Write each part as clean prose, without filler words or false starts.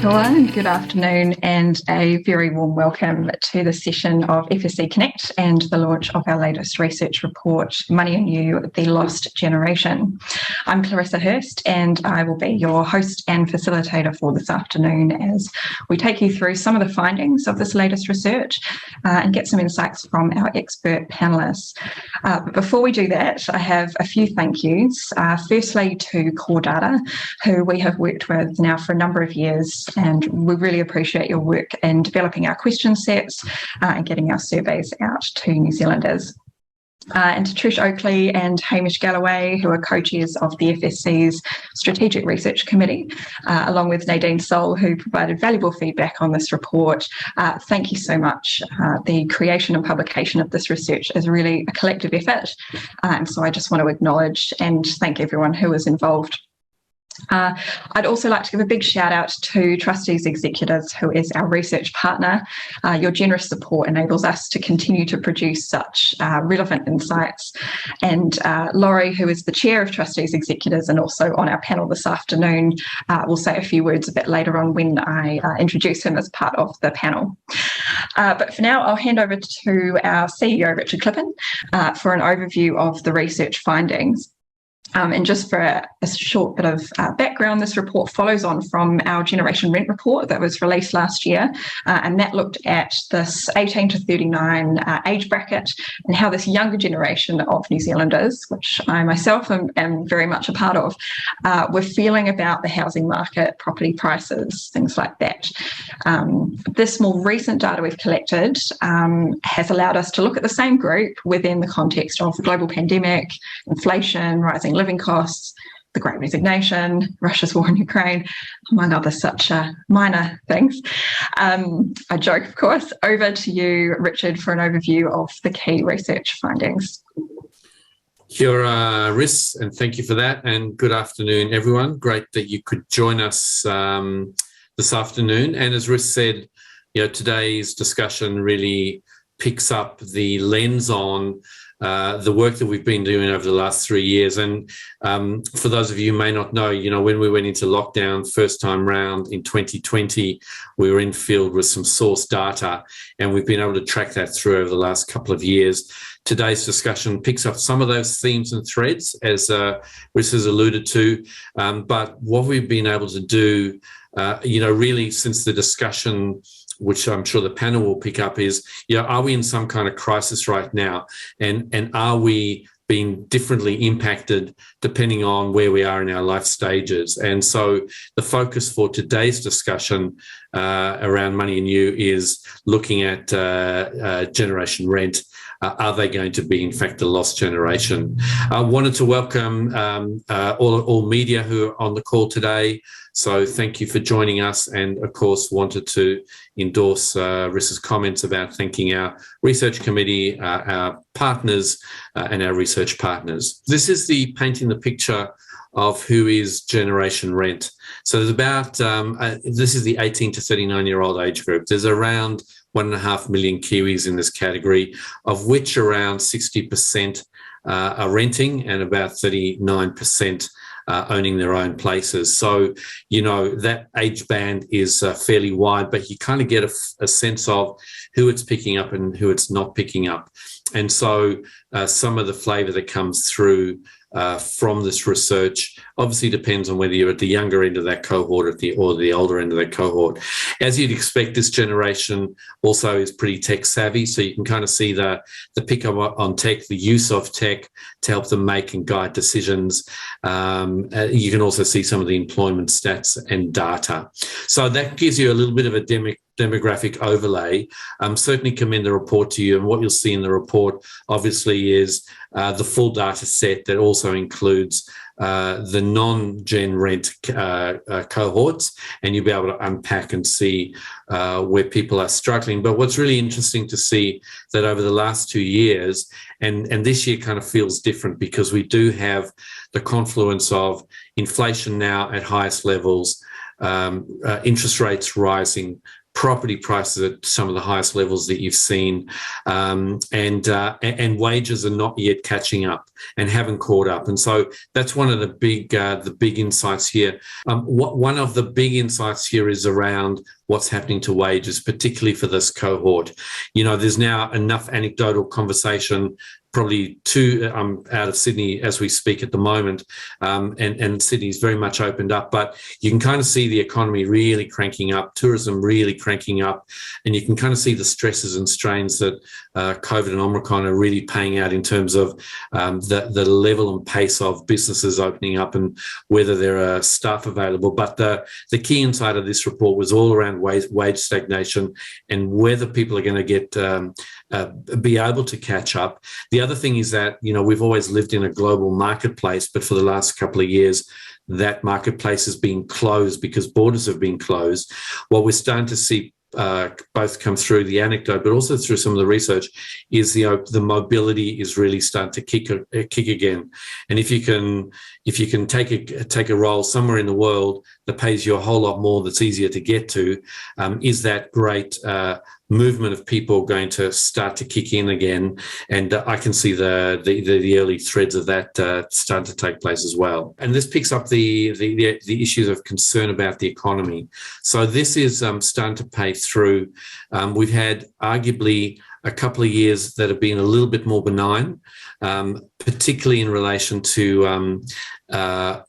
Kia ora and good afternoon, and a very warm welcome to the session of FSC Connect and the launch of our latest research report, Money and You, The Lost Generation. I'm Clarissa Hurst and I will be your host and facilitator for this afternoon as we take you through some of the findings of this latest research and get some insights from our expert panellists. But before we do that, I have a few thank yous. Firstly to Core Data, who we have worked with now for a number of years, and we really appreciate your work in developing our question sets and getting our surveys out to New Zealanders. And to Trish Oakley and Hamish Galloway, who are co-chairs of the FSC's Strategic Research Committee, along with Nadine Soul, who provided valuable feedback on this report. Thank you so much. The creation and publication of this research is really a collective effort, and so I just want to acknowledge and thank everyone who was involved. I'd also like to give a big shout out to Trustees Executors, who is our research partner. Your generous support enables us to continue to produce such relevant insights. And Laurie, who is the chair of Trustees Executors and also on our panel this afternoon, will say a few words a bit later on when I introduce him as part of the panel. But for now, I'll hand over to our CEO, Richard Clippen, for an overview of the research findings. And just for a short bit of background, this report follows on from our Generation Rent report that was released last year, and that looked at this 18 to 39 age bracket and how this younger generation of New Zealanders, which I myself am very much a part of, were feeling about the housing market, property prices, things like that. This more recent data we've collected has allowed us to look at the same group within the context of the global pandemic, inflation, rising living costs, the Great Resignation, Russia's war in Ukraine, among other such minor things. I joke, of course. Over to you, Richard, for an overview of the key research findings. Kia ora, Riss, and thank you for that. And good afternoon, everyone. Great that you could join us this afternoon. And as Riss said, today's discussion really picks up the lens on the work that we've been doing over the last 3 years. And for those of you who may not know, when we went into lockdown first time round in 2020, we were in field with some source data, and we've been able to track that through over the last couple of years. Today's discussion picks up some of those themes and threads, as Riss has alluded to, but what we've been able to do, really since the discussion, which I'm sure the panel will pick up, is, are we in some kind of crisis right now? And are we being differently impacted depending on where we are in our life stages? And so the focus for today's discussion around Money and You is looking at generation rent. Are they going to be, in fact, the lost generation? I wanted to welcome all media who are on the call today. So thank you for joining us, and of course wanted to endorse Riss's comments about thanking our research committee, our partners and our research partners. This is the painting the picture of who is generation rent. So there's about, this is the 18 to 39-year-old age group. There's around 1.5 million Kiwis in this category, of which around 60% are renting and about 39% owning their own places. So, that age band is fairly wide, but you kind of get a sense of who it's picking up and who it's not picking up. And so some of the flavour that comes through from this research obviously depends on whether you're at the younger end of that cohort or the older end of that cohort. As you'd expect, this generation also is pretty tech savvy, so you can kind of see the pick up on tech, the use of tech to help them make and guide decisions. You can also see some of the employment stats and data. So that gives you a little bit of a demographic overlay. Certainly commend the report to you, and what you'll see in the report obviously is the full data set that also includes the non-gen rent cohorts, and you'll be able to unpack and see where people are struggling. But what's really interesting to see that over the last 2 years, and this year kind of feels different because we do have the confluence of inflation now at highest levels, interest rates rising, property prices at some of the highest levels that you've seen, and wages are not yet catching up and haven't caught up. And so that's one of the big insights here. One of the big insights here is around what's happening to wages, particularly for this cohort. There's now enough anecdotal conversation. Probably I'm out of Sydney as we speak at the moment, and Sydney's very much opened up, but you can kind of see the economy really cranking up, tourism really cranking up, and you can kind of see the stresses and strains that COVID and Omicron are really paying out in terms of the level and pace of businesses opening up and whether there are staff available. But the key insight of this report was all around wage stagnation and whether people are going to be able to catch up. The other thing is that, we've always lived in a global marketplace, but for the last couple of years, that marketplace has been closed because borders have been closed. What we're starting to see both come through the anecdote, but also through some of the research, is the mobility is really starting to kick again. And if you can take a role somewhere in the world that pays you a whole lot more, that's easier to get to, is that great movement of people going to start to kick in again? And I can see the early threads of that starting to take place as well. And this picks up the issues of concern about the economy. So this is starting to pay through. We've had arguably a couple of years that have been a little bit more benign, particularly in relation to how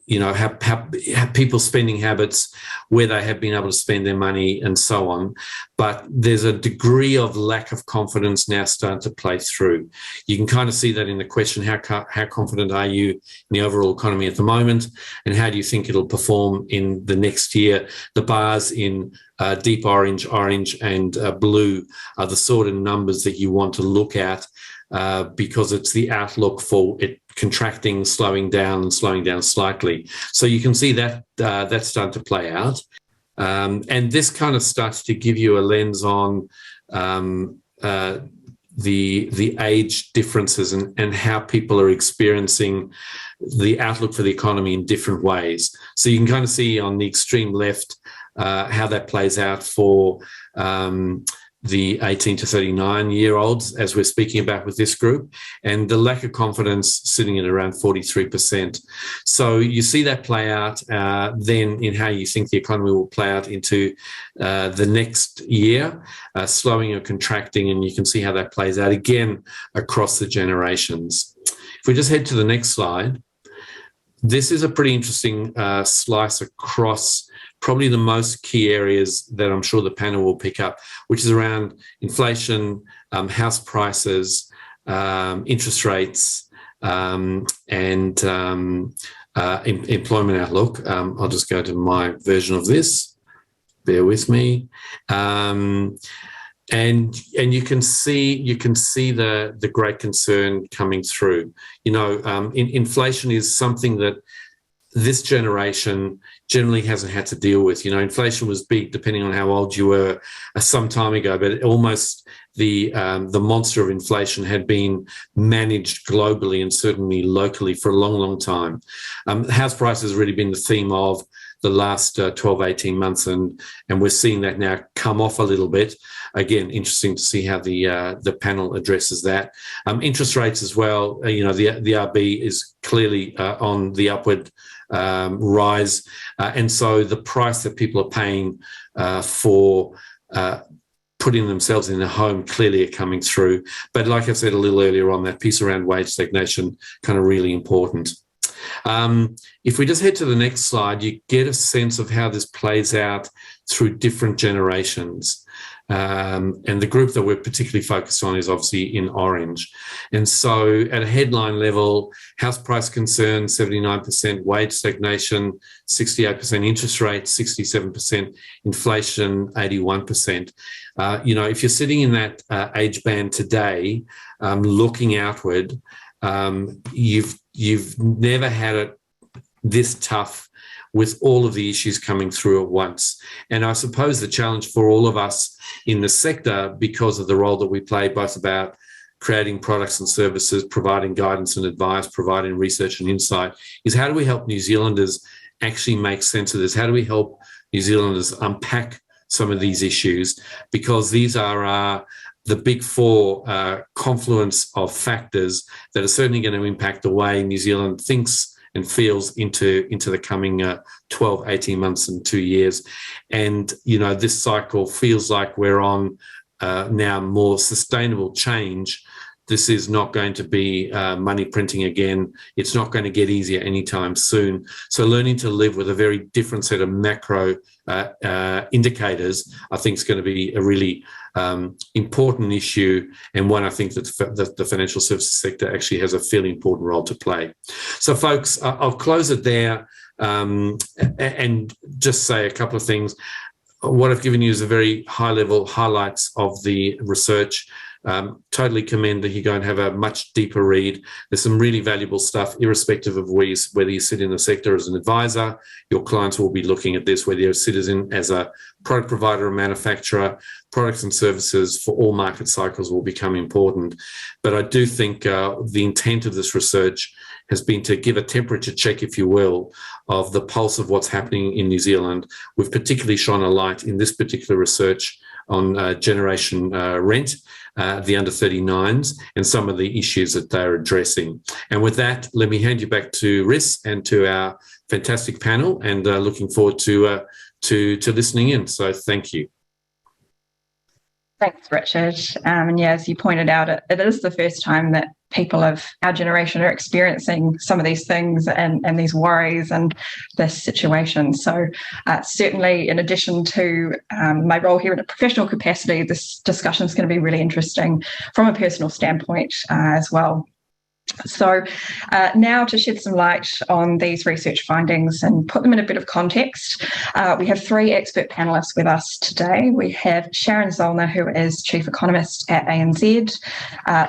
people's spending habits, where they have been able to spend their money and so on. But there's a degree of lack of confidence now starting to play through. You can kind of see that in the question, how confident are you in the overall economy at the moment, and how do you think it'll perform in the next year? The bars in deep orange, and blue are the sort of numbers that you want to look at, because it's the outlook for it contracting, slowing down slightly. So you can see that that's starting to play out. And this kind of starts to give you a lens on the age differences and how people are experiencing the outlook for the economy in different ways. So you can kind of see on the extreme left how that plays out for the 18 to 39-year-olds, as we're speaking about with this group, and the lack of confidence sitting at around 43%. So you see that play out then in how you think the economy will play out into the next year, slowing or contracting, and you can see how that plays out again across the generations. If we just head to the next slide, this is a pretty interesting slice across probably the most key areas that I'm sure the panel will pick up, which is around inflation, house prices, interest rates, and employment outlook. I'll just go to my version of this. Bear with me. And you can see the great concern coming through. Inflation is something that this generation generally hasn't had to deal with. Inflation was big, depending on how old you were, some time ago, but almost the monster of inflation had been managed globally and certainly locally for a long, long time. House prices has really been the theme of the last 12, 18 months, and we're seeing that now come off a little bit. Again, interesting to see how the panel addresses that. Interest rates as well, the RB is clearly on the upward rise, and so the price that people are paying for putting themselves in a home clearly are coming through. But like I said a little earlier on, that piece around wage stagnation kind of really important. If we just head to the next slide, you get a sense of how this plays out through different generations. And the group that we're particularly focused on is obviously in orange. And so at a headline level, house price concern, 79%, wage stagnation, 68%, interest rates, 67%, inflation, 81%. If you're sitting in that age band today, looking outward, you've never had it this tough with all of the issues coming through at once. And I suppose the challenge for all of us in the sector, because of the role that we play, both about creating products and services, providing guidance and advice, providing research and insight, is how do we help New Zealanders actually make sense of this? How do we help New Zealanders unpack some of these issues, because these are the big four confluence of factors that are certainly going to impact the way New Zealand thinks and feels into the coming 12, 18 months and 2 years. And, you know, this cycle feels like we're on now more sustainable change. This is not going to be money printing again. It's not going to get easier anytime soon. So learning to live with a very different set of macro indicators, I think, is going to be a really important issue, and one I think that the financial services sector actually has a fairly important role to play. So, folks, I'll close it there and just say a couple of things. What I've given you is a very high-level highlights of the research. Totally commend that you go and have a much deeper read. There's some really valuable stuff, irrespective of whether you sit in the sector as an advisor. Your clients will be looking at this, whether you're a citizen as a product provider or manufacturer. Products and services for all market cycles will become important. But I do think the intent of this research has been to give a temperature check, if you will, of the pulse of what's happening in New Zealand. We've particularly shone a light in this particular research on generation rent, the under 39s, and some of the issues that they're addressing. And with that, let me hand you back to Riss and to our fantastic panel, and looking forward to listening in. So thank you. Thanks, Richard. And yeah, as you pointed out, it is the first time that people of our generation are experiencing some of these things and these worries and this situation. So certainly, in addition to my role here in a professional capacity, this discussion is going to be really interesting from a personal standpoint as well. So now to shed some light on these research findings and put them in a bit of context, we have three expert panellists with us today. We have Sharon Zollner, who is Chief Economist at ANZ,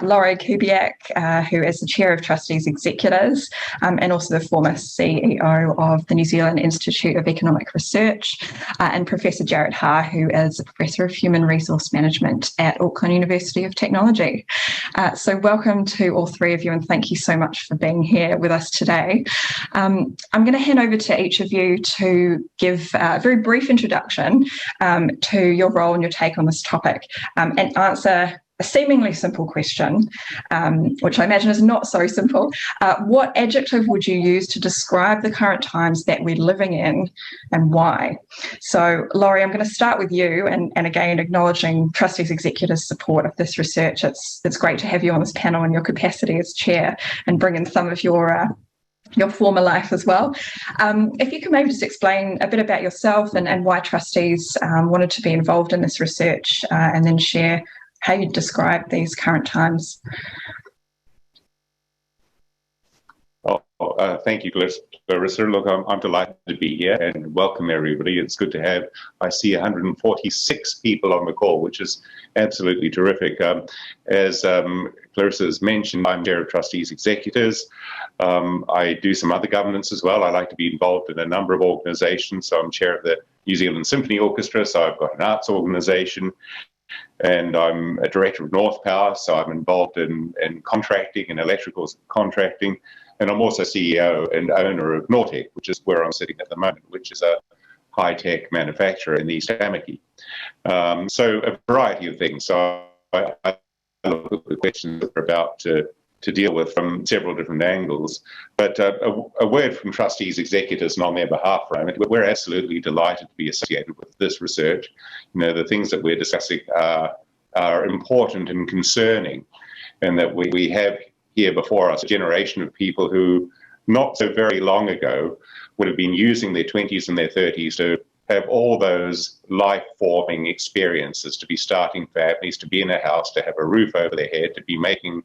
Laurie Kubiak, who is the Chair of Trustees Executors, and also the former CEO of the New Zealand Institute of Economic Research, and Professor Jarrod Haar, who is a Professor of Human Resource Management at Auckland University of Technology. So welcome to all three of you, and thank you so much for being here with us today. I'm going to hand over to each of you to give a very brief introduction to your role and your take on this topic, and answer a seemingly simple question, which I imagine is not so simple. What adjective would you use to describe the current times that we're living in, and why? So, Laurie, I'm going to start with you, and again, acknowledging Trustees Executors' support of this research. It's great to have you on this panel in your capacity as chair and bring in some of your former life as well. If you could maybe just explain a bit about yourself and why Trustees wanted to be involved in this research, and then share how you describe these current times. Thank you, Clarissa. Look, I'm delighted to be here, and welcome everybody. It's good to have, I see 146 people on the call, which is absolutely terrific. As Clarissa has mentioned, I'm Chair of Trustees Executors. I do some other governance as well. I like to be involved in a number of organisations. So I'm Chair of the New Zealand Symphony Orchestra, so I've got an arts organisation. And I'm a director of North Power, so I'm involved in contracting and electrical contracting. And I'm also CEO and owner of Nortec, which is where I'm sitting at the moment, which is a high-tech manufacturer in the East Tamaki. So a variety of things. So I look at the questions that we're about to deal with from several different angles. But a word from Trustees Executors and on their behalf, we're absolutely delighted to be associated with this research. You know, the things that we're discussing are important and concerning, and that we have here before us a generation of people who not so very long ago would have been using their 20s and their 30s to have all those life-forming experiences, to be starting families, to be in a house, to have a roof over their head, to be making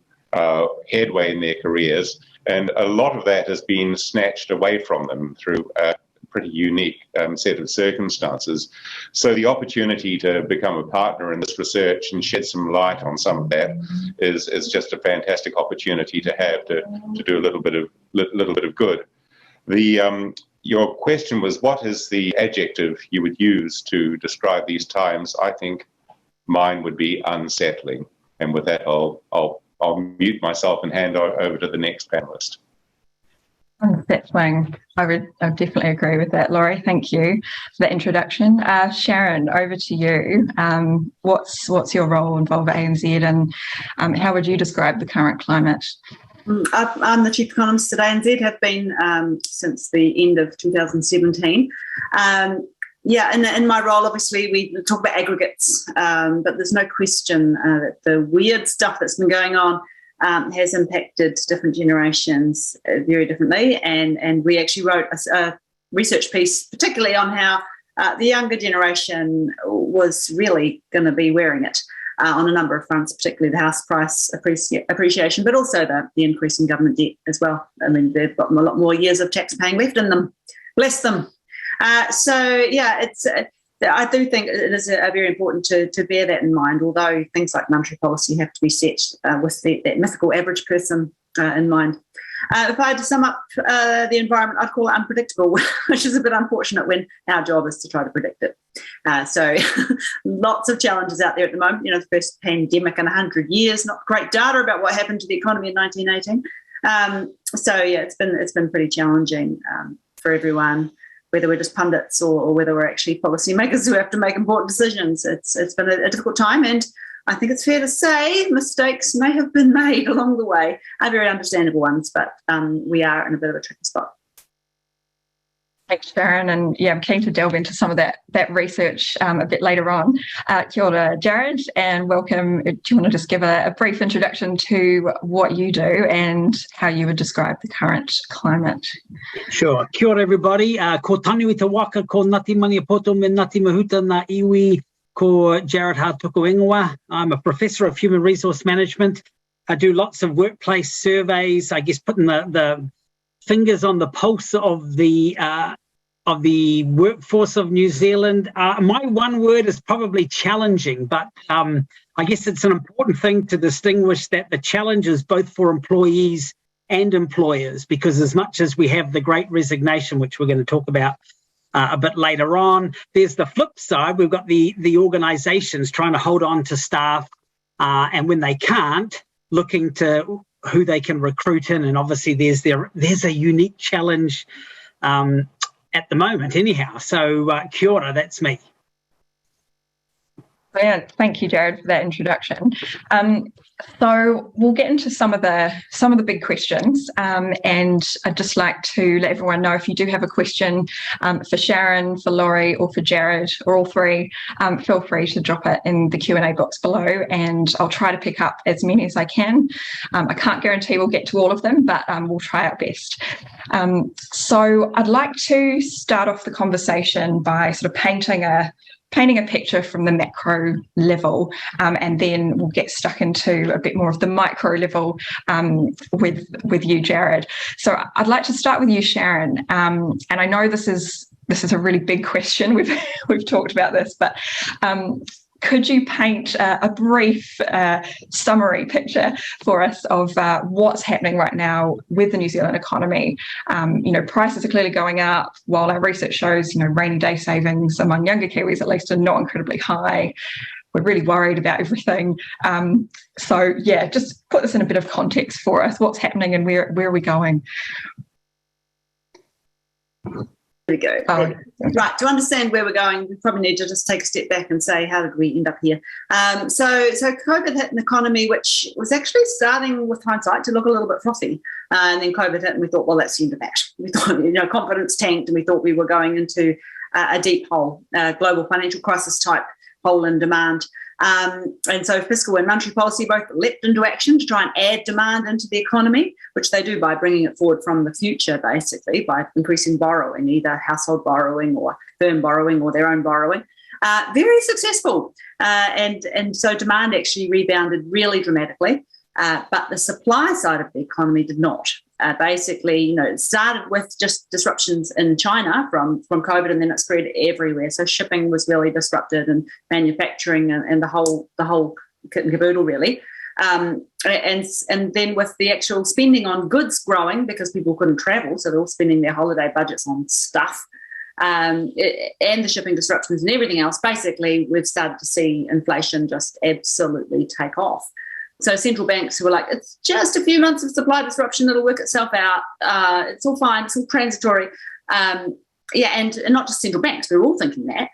headway in their careers. And a lot of that has been snatched away from them through a pretty unique set of circumstances. So the opportunity to become a partner in this research and shed some light on some of that is just a fantastic opportunity to have to do a little bit of good. Your question was, what is the adjective you would use to describe these times? I think mine would be unsettling. And with that, I'll mute myself and hand over to the next panelist. Settling. I would definitely agree with that, Laurie. Thank you for that introduction. Sharon, over to you. What's your role involved at ANZ, and how would you describe the current climate? I'm the Chief Economist at ANZ, have been since the end of 2017. In my role, obviously, we talk about aggregates, but there's no question that the weird stuff that's been going on has impacted different generations very differently. And we actually wrote a research piece, particularly on how the younger generation was really going to be wearing it on a number of fronts, particularly the house price appreciation, but also the increase in government debt as well. I mean, they've got a lot more years of tax paying left in them. Bless them. I do think it is very important to bear that in mind, although things like monetary policy have to be set with that mythical average person in mind. If I had to sum up the environment, I'd call it unpredictable, which is a bit unfortunate when our job is to try to predict it. So lots of challenges out there at the moment. You know, the first pandemic in 100 years, not great data about what happened to the economy in 1918. It's been pretty challenging for everyone, whether we're just pundits or whether we're actually policymakers who have to make important decisions. It's been a difficult time, and I think it's fair to say mistakes may have been made along the way, very understandable ones, but we are in a bit of a tricky spot. Thanks, Sharon. And I'm keen to delve into some of that research a bit later on. Kia ora, Jarrod, and welcome. Do you want to just give a brief introduction to what you do and how you would describe the current climate? Sure. Kia ora, everybody. Ko tanu i te waka, ko Ngati Maniapoto me Ngati Mahuta na iwi, ko Jarrod Haar tuku ingoa. I'm a professor of human resource management. I do lots of workplace surveys, I guess putting the fingers on the pulse of the workforce of New Zealand. My one word is probably challenging, but I guess it's an important thing to distinguish that the challenge is both for employees and employers, because as much as we have the Great Resignation, which we're going to talk about a bit later on, there's the flip side. We've got the organisations trying to hold on to staff, and when they can't, looking to who they can recruit in, and obviously there's a unique challenge at the moment anyhow. So kia ora, that's me. Yeah, thank you, Jarrod, for that introduction. So we'll get into some of the big questions, and I'd just like to let everyone know, if you do have a question for Sharon, for Laurie, or for Jarrod, or all three, feel free to drop it in the Q&A box below, and I'll try to pick up as many as I can. I can't guarantee we'll get to all of them, but we'll try our best. So I'd like to start off the conversation by sort of painting a picture from the macro level, and then we'll get stuck into a bit more of the micro level with you, Jarrod. So I'd like to start with you, Sharon. And I know this is a really big question. We've talked about this, but could you paint a brief summary picture for us of what's happening right now with the New Zealand economy? Prices are clearly going up, while our research shows, rainy day savings among younger Kiwis at least are not incredibly high. We're really worried about everything. Just put this in a bit of context for us. What's happening and where are we going? We go. Right, to understand where we're going, we probably need to just take a step back and say, how did we end up here? So COVID hit an economy which was actually starting, with hindsight, to look a little bit frothy. And then COVID hit and we thought, well, that's the end of that. We thought, confidence tanked, and we thought we were going into a deep hole, global financial crisis type hole in demand. And so fiscal and monetary policy both leapt into action to try and add demand into the economy, which they do by bringing it forward from the future, basically, by increasing borrowing, either household borrowing or firm borrowing or their own borrowing. Very successful. And so demand actually rebounded really dramatically, but the supply side of the economy did not. Basically, it started with just disruptions in China from COVID, and then it spread everywhere. So shipping was really disrupted, and manufacturing, and the whole kit and caboodle, really. And then with the actual spending on goods growing, because people couldn't travel, so they're all spending their holiday budgets on stuff, and the shipping disruptions and everything else, basically we've started to see inflation just absolutely take off. So central banks who were like, it's just a few months of supply disruption, it'll work itself out, it's all fine, it's all transitory. And not just central banks, we're all thinking that.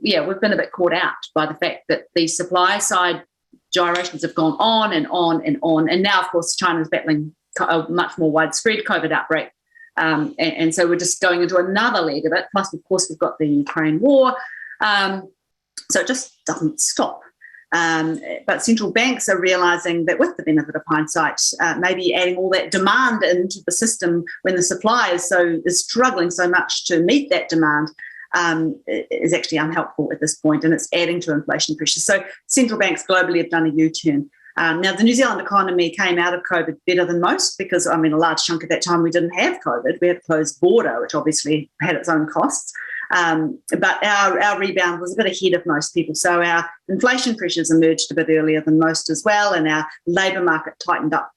We've been a bit caught out by the fact that the supply side gyrations have gone on and on and on. And now, of course, China's battling a much more widespread COVID outbreak. And so we're just going into another leg of it. Plus, of course, we've got the Ukraine war. So it just doesn't stop. But central banks are realising that with the benefit of hindsight, maybe adding all that demand into the system when the supply is struggling so much to meet that demand is actually unhelpful at this point, and it's adding to inflation pressures. So central banks globally have done a U-turn. Now, the New Zealand economy came out of COVID better than most because, a large chunk of that time we didn't have COVID. We had a closed border, which obviously had its own costs. But our rebound was a bit ahead of most people. So our inflation pressures emerged a bit earlier than most as well, and our labour market tightened up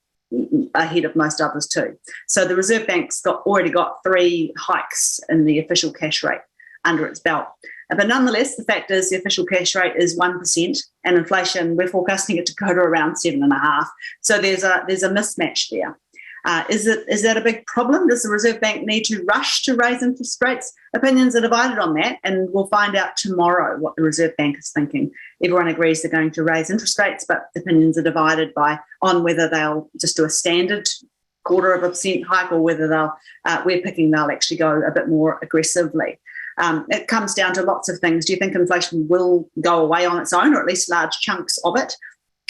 ahead of most others too. So the Reserve Bank's already got 3 hikes in the official cash rate under its belt. But nonetheless, the fact is the official cash rate is 1%, and inflation, we're forecasting it to go to around 7.5%. So there's a mismatch there. Is that a big problem? Does the Reserve Bank need to rush to raise interest rates? Opinions are divided on that, and we'll find out tomorrow what the Reserve Bank is thinking. Everyone agrees they're going to raise interest rates, but opinions are divided on whether they'll just do a standard 0.25% hike or whether they'll actually go a bit more aggressively. It comes down to lots of things. Do you think inflation will go away on its own, or at least large chunks of it?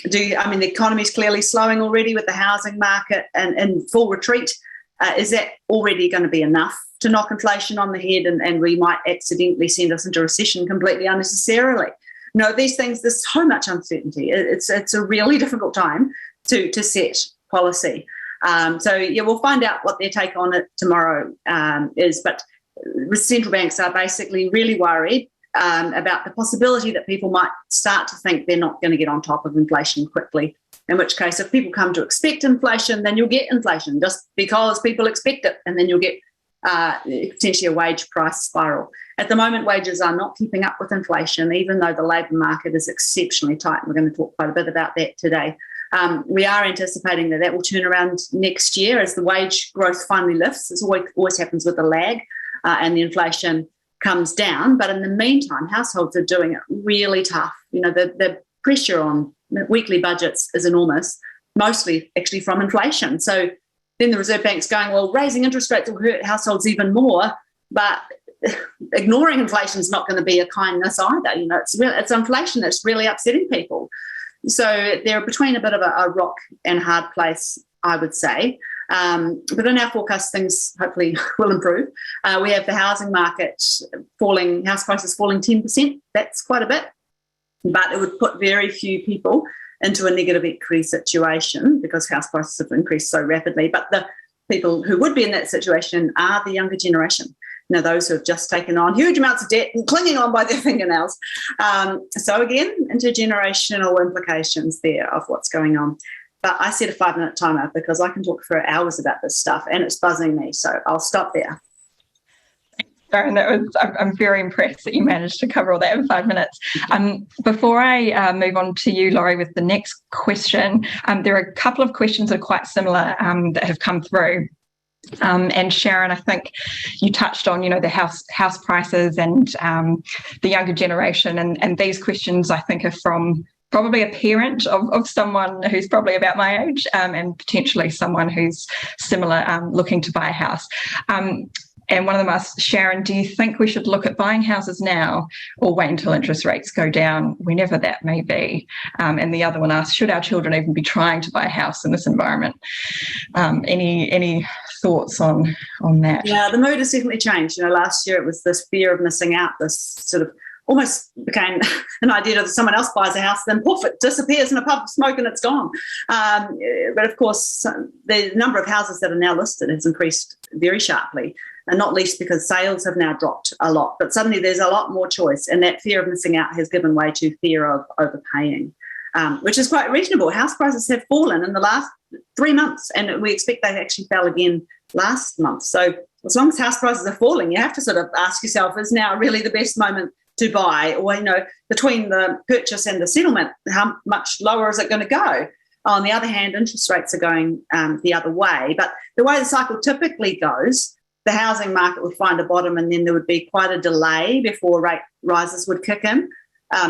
The economy is clearly slowing already with the housing market and in full retreat. Is that already going to be enough to knock inflation on the head and we might accidentally send us into recession completely unnecessarily? No, these things, there's so much uncertainty. It's a really difficult time to set policy. We'll find out what their take on it tomorrow is. But central banks are basically really worried about the possibility that people might start to think they're not going to get on top of inflation quickly, in which case if people come to expect inflation, then you'll get inflation just because people expect it, and then you'll get potentially a wage price spiral. At the moment, wages are not keeping up with inflation, even though the labour market is exceptionally tight, and we're going to talk quite a bit about that today. We are anticipating that will turn around next year as the wage growth finally lifts. This always happens with a lag, and the inflation comes down. But in the meantime, households are doing it really tough. The pressure on weekly budgets is enormous, mostly actually from inflation. So then the Reserve Bank's going, well, raising interest rates will hurt households even more, but ignoring inflation is not going to be a kindness either. It's inflation that's really upsetting people. So they're between a bit of a rock and hard place, I would say. But in our forecast, things hopefully will improve. We have the housing market falling, house prices falling 10%. That's quite a bit, but it would put very few people into a negative equity situation because house prices have increased so rapidly. But the people who would be in that situation are the younger generation. Those who have just taken on huge amounts of debt and clinging on by their fingernails. So again, intergenerational implications there of what's going on. But I set a 5-minute timer because I can talk for hours about this stuff and it's buzzing me. So I'll stop there. Sharon, I'm very impressed that you managed to cover all that in 5 minutes. Before I move on to you, Laurie, with the next question, there are a couple of questions that are quite similar that have come through. And Sharon, I think you touched on, the house prices and the younger generation, and these questions I think are from probably a parent of someone who's probably about my age and potentially someone who's similar looking to buy a house. And one of them asked, Sharon, do you think we should look at buying houses now or wait until interest rates go down, whenever that may be? And the other one asked, should our children even be trying to buy a house in this environment? Any thoughts on that? Yeah, the mood has definitely changed. Last year it was this fear of missing out, this sort of almost became an idea that someone else buys a house, then poof, it disappears in a puff of smoke and it's gone. But of course, the number of houses that are now listed has increased very sharply, and not least because sales have now dropped a lot. But suddenly there's a lot more choice, and that fear of missing out has given way to fear of overpaying, which is quite reasonable. House prices have fallen in the last 3 months, and we expect they actually fell again last month. So as long as house prices are falling, you have to sort of ask yourself, is now really the best moment to buy, or, you know, between the purchase and the settlement, how much lower is it going to go? On the other hand, interest rates are going the other way. But the way the cycle typically goes, the housing market would find a bottom, and then there would be quite a delay before rate rises would kick in.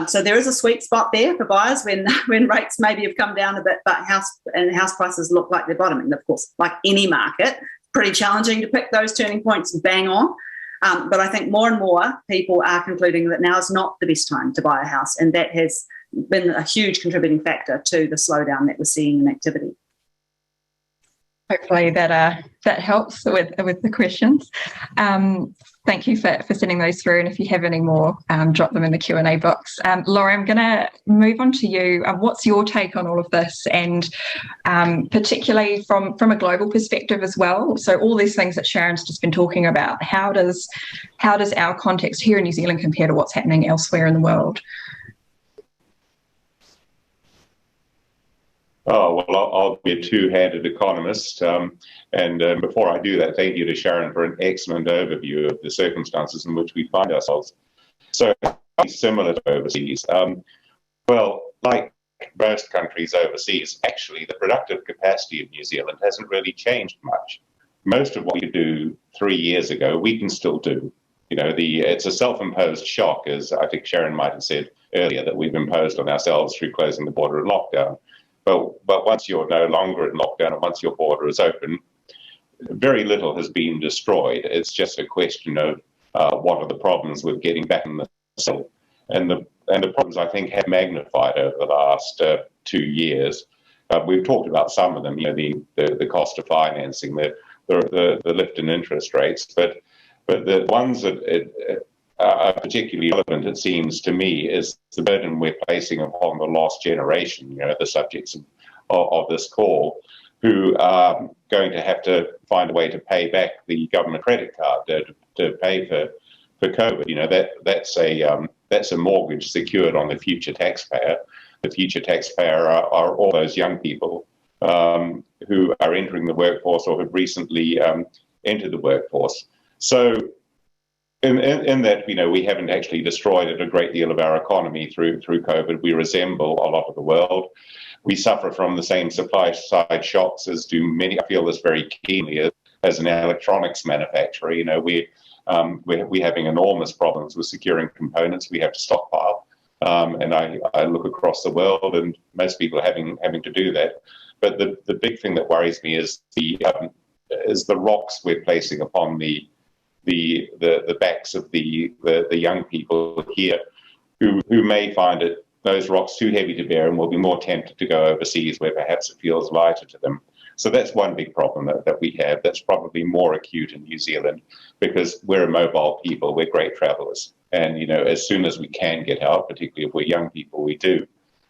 So there is a sweet spot there for buyers when rates maybe have come down a bit, but house prices look like they're bottoming. Of course, like any market, pretty challenging to pick those turning points bang on. But I think more and more people are concluding that now is not the best time to buy a house, and that has been a huge contributing factor to the slowdown that we're seeing in activity. Hopefully that helps with the questions. Thank you for sending those through, and if you have any more, drop them in the Q&A box. Laurie, I'm going to move on to you. What's your take on all of this, and particularly from a global perspective as well? So all these things that Sharon's just been talking about, how does our context here in New Zealand compare to what's happening elsewhere in the world? Oh, well, I'll be a two-handed economist. And before I do that, thank you to Sharon for an excellent overview of the circumstances in which we find ourselves. So, similar to overseas. Well, like most countries overseas, actually, the productive capacity of New Zealand hasn't really changed much. Most of what we could do 3 years ago, we can still do. You know, it's a self-imposed shock, as I think Sharon might have said earlier, that we've imposed on ourselves through closing the border and lockdown. But once you're no longer in lockdown and once your border is open, very little has been destroyed. It's just a question of what are the problems with getting back in the cell. And the problems, I think, have magnified over the last 2 years. We've talked about some of them, you know, the cost of financing, the lift in interest rates, but the ones that are particularly relevant, it seems to me, is the burden we're placing upon the lost generation, you know, the subjects of this call, who are going to have to find a way to pay back the government credit card to pay for COVID. You know, that's a mortgage secured on the future taxpayer. The future taxpayer are all those young people who are entering the workforce or have recently entered the workforce. So in that, you know, we haven't actually destroyed a great deal of our economy through COVID. We resemble a lot of the world. We suffer from the same supply side shocks as do many. I feel this very keenly as an electronics manufacturer. You know, we're having enormous problems with securing components. We have to stockpile, and I look across the world, and most people are having to do that. But the big thing that worries me is the rocks we're placing upon the backs of the young people here, who may find those rocks too heavy to bear and will be more tempted to go overseas where perhaps it feels lighter to them. So that's one big problem that we have. That's probably more acute in New Zealand because we're a mobile people. We're great travellers, and you know, as soon as we can get out, particularly if we're young people, we do.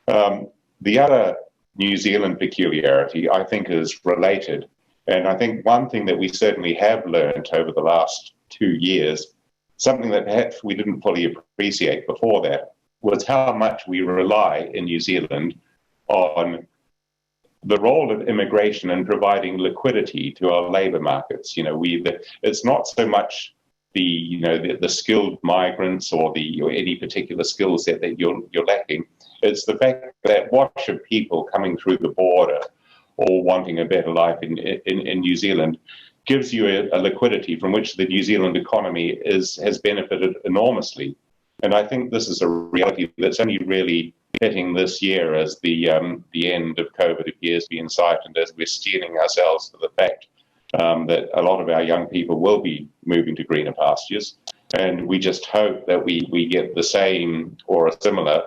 The other New Zealand peculiarity, I think, is related, and I think one thing that we certainly have learned over the last 2 years, something that perhaps we didn't fully appreciate before that, was how much we rely in New Zealand on the role of immigration in providing liquidity to our labour markets. You know, it's not so much the skilled migrants or any particular skill set that you're lacking. It's the fact that wash of people coming through the border or wanting a better life in New Zealand gives you a liquidity from which the New Zealand economy has benefited enormously. And I think this is a reality that's only really hitting this year as the end of COVID appears to be in sight, and as we're steeling ourselves to the fact that a lot of our young people will be moving to greener pastures. And we just hope that we get the same or a similar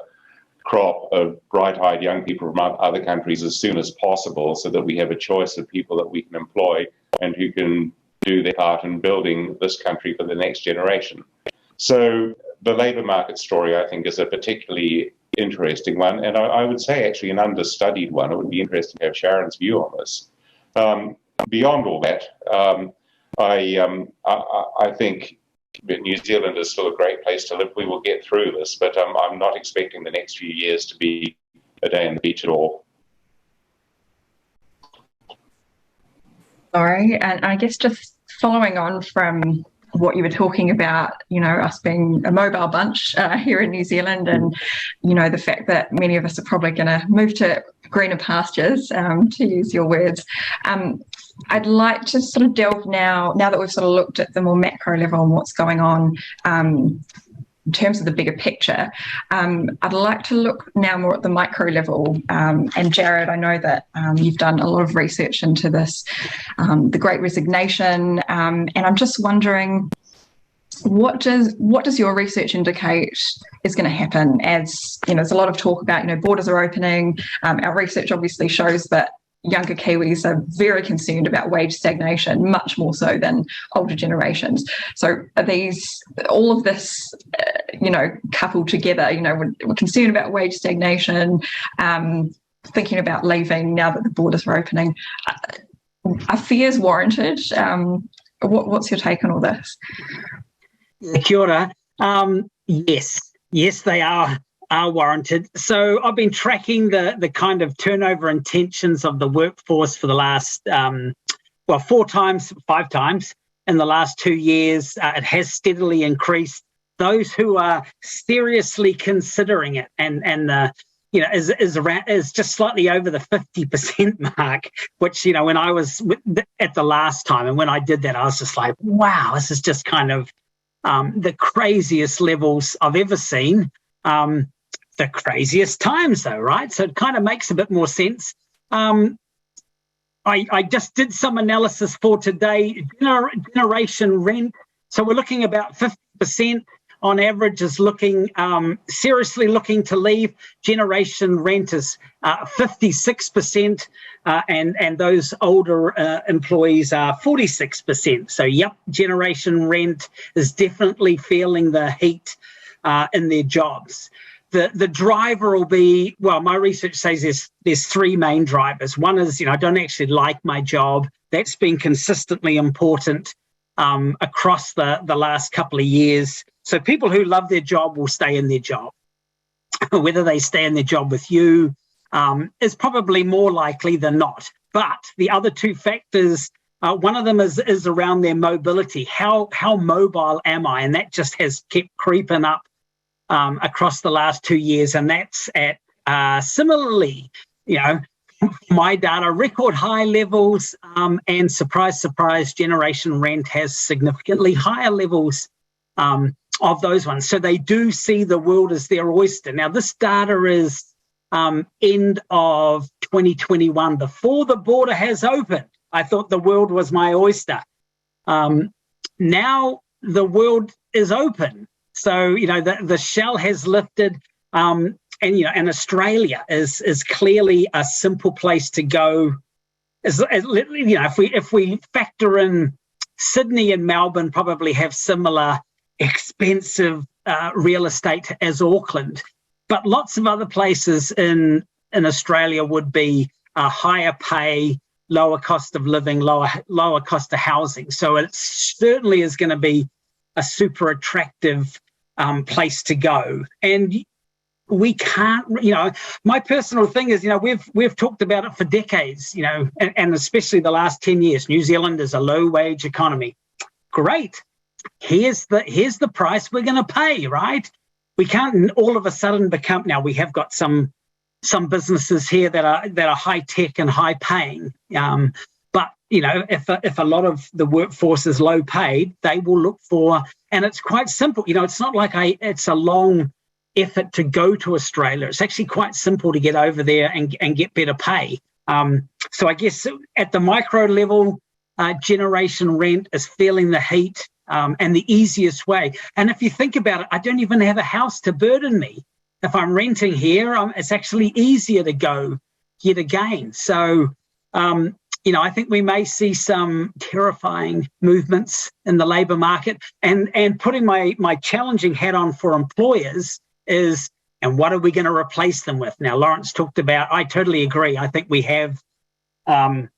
crop of bright-eyed young people from other countries as soon as possible, so that we have a choice of people that we can employ and who can do their part in building this country for the next generation. So the labour market story, I think, is a particularly interesting one, and I would say actually an understudied one. It would be interesting to have Sharon's view on this. Beyond all that, I think New Zealand is still a great place to live. We will get through this, but I'm not expecting the next few years to be a day on the beach at all. Laurie, and I guess just following on from what you were talking about, us being a mobile bunch here in New Zealand, and, the fact that many of us are probably going to move to greener pastures, to use your words. I'd like to sort of delve now that we've sort of looked at the more macro level and what's going on in terms of the bigger picture. I'd like to look now more at the micro level. And Jarrod, I know that you've done a lot of research into this, the Great Resignation, and I'm just wondering, what does your research indicate is going to happen? As there's a lot of talk about, borders are opening. Our research obviously shows that younger Kiwis are very concerned about wage stagnation, much more so than older generations. So are all of this, coupled together, we're concerned about wage stagnation, thinking about leaving now that the borders are opening. Are fears warranted? What's your take on all this? Kia ora. Yes, they are warranted. So I've been tracking the kind of turnover intentions of the workforce for the last, 5 times in the last 2 years. It has steadily increased. Those who are seriously considering it is just slightly over the 50% mark, which, when I was at the last time, and when I did that, I was just like, wow, this is just kind of the craziest levels I've ever seen. The craziest times though, right? So it kind of makes a bit more sense. I just did some analysis for today. Generation rent. So we're looking about 50% on average is seriously looking to leave. Generation rent is 56%, and those older employees are 46%. So yep, generation rent is definitely feeling the heat in their jobs. The driver will be, well, my research says there's 3 main drivers. One is, I don't actually like my job. That's been consistently important across the last couple of years. So people who love their job will stay in their job. Whether they stay in their job with you is probably more likely than not. But the other 2 factors, one of them is around their mobility. How mobile am I? And that just has kept creeping up across the last 2 years, and that's at similarly, my data, record high levels, and surprise, surprise, generation rent has significantly higher levels of those ones. So they do see the world as their oyster. Now, this data is end of 2021, before the border has opened. I thought the world was my oyster. Now the world is open. So, the shell has lifted, and Australia is clearly a simple place to go. If we factor in Sydney and Melbourne, probably have similar expensive real estate as Auckland, but lots of other places in Australia would be a higher pay, lower cost of living, lower cost of housing. So it certainly is going to be a super attractive place to go. And we can't, my personal thing is, we've talked about it for decades, and especially the last 10 years. New Zealand is a low wage economy. Great. Here's the price we're going to pay, right? We can't all of a sudden become, now we have got some businesses here that are high tech and high paying. But if a lot of the workforce is low paid, they will look for, and it's quite simple. It's not like it's a long effort to go to Australia. It's actually quite simple to get over there and get better pay. So I guess at the micro level, generation rent is feeling the heat, and the easiest way. And if you think about it, I don't even have a house to burden me. If I'm renting here, it's actually easier to go yet again. So, I think we may see some terrifying movements in the labour market. And putting my challenging hat on for employers is, and what are we going to replace them with? Now, Laurence talked about, I totally agree. I think we haven't